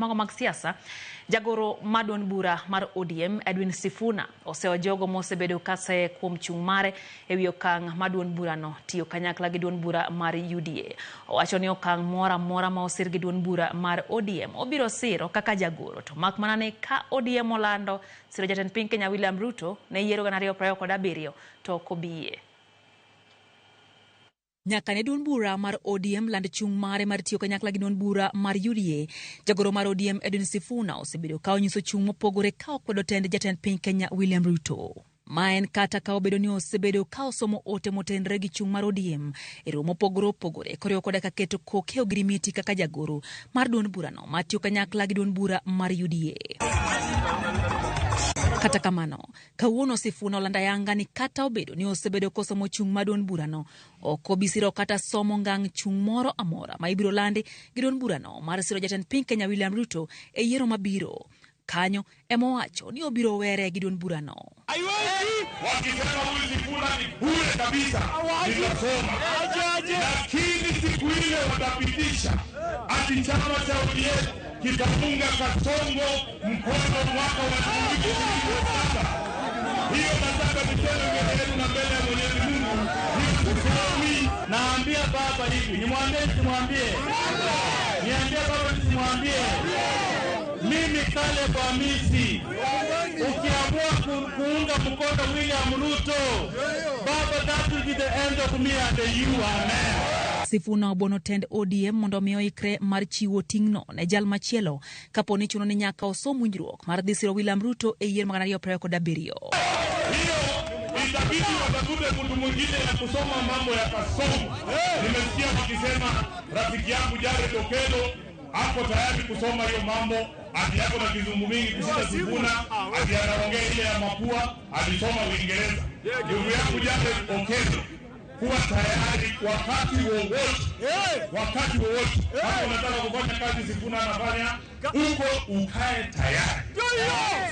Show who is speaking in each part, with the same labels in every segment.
Speaker 1: Mago mag siasa, jagoro madon bura mar ODM Edwin Sifuna osewa jogo mosebedo kase kuom chung' mare ewi okang' madon bura no tiyo kanyakla gi duond bura mar UDA. Owacho ni okang' mora ma osir gi duond bura mar ODM obiro siro kaka jagoro, to mak mana ni ka ODM olando siro jatend piny Kenya William Ruto ne yiero 2027 to ok obiye. Nyaka ne duond bura mar ODM land chung' mare mar tiyo kanyakla gi duond bura mar UDA, jagoro mar ODM Edwin Sifuna osebedo ka onyiso chung' mopogore ka okwedo tend jatend piny Kenya William Ruto. Maen kata ka obedo ni osebedo ka osomo ote motenre gi chung' mar ODM e romo opogore koriwo koda ka keto koke ogirimiti kaka jagoro mar duond bura no ma tiyo kanyakla gi duond bura mar UDA. Kata kamano, kawuono Sifuna olanda yanga ni kata obedo ni osebedo kosomo chung' ma duond bura no, ok obisiro kata somo ngang' chung' moro amora ma ibiro landi gi duond bura no mar siro jatend piny Kenya William Ruto e yiero mabiro. Kanyo emowacho ni obiro were gi duond bura no.
Speaker 2: Wakisema huyu Sifuna ni bure kabisa, nitasoma. Lakini siku ile watapitisha ati chama cha ODM kitafunga Kasongo mkono mwaka wa 2027. Hiyo nataka niseme mbele na mbele ya Mwenyezi Mungu. Naambia baba hivi, niambie baba nisimwambie. Mimi kale kwa misi, ukiamua kuunga mkono William Ruto, baba, that will be the end of me and you, amen.
Speaker 1: Sifuna obono tend ODM mondo miyo ikre mar chiwo ting'no ne jal machielo kapo ni chuno ni nyaka osom winjruok mar dhi siro William Ruto e yiero 2027.
Speaker 2: Hiyo itabidi watafute mtu mwingine ya kusoma mambo ya Kasongo. Nimesikia wakisema rafiki yangu Jared Okello hapo tayari kusoma hiyo mambo, ati yako na kizungu mingi kushinda Sifuna, ati anaongea ile ya mapua, alisoma Uingereza. Ndugu yangu Jared Okello, kuwa tayari wakati wowote. Hapo unataka kufanya kazi Sifuna anafanya, uko ukae tayari.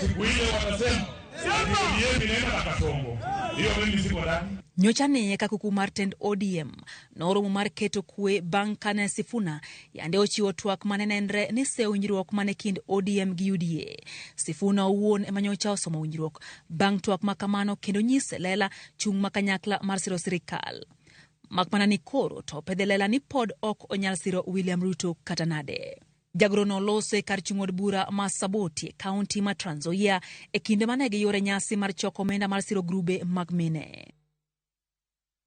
Speaker 2: Siku ile watasema ODM inaenda na Kasongo. Hiyo mimi siko ndani.
Speaker 1: Nyocha ne kakuku mar tend ODM noromo mar keto kwe bang' kane Sifuna yande ochiwo twak manenre ni sewo winjruok mane kind ODM gi UDA. Sifuna owuon ema nyocha osomo winjruok bang' twak makamano kendo nyise lela chung' makanyakla mar siro sirikal. Makmana ni koro to pedhe lela ni pod ok onyal siro William Ruto kata nade. Jagoro no lose kar chung' od bura ma Saboti kaunti ma Trans Nzoia e kinde mane giyore nyasi mar choko omenda mar siro grube mag mine.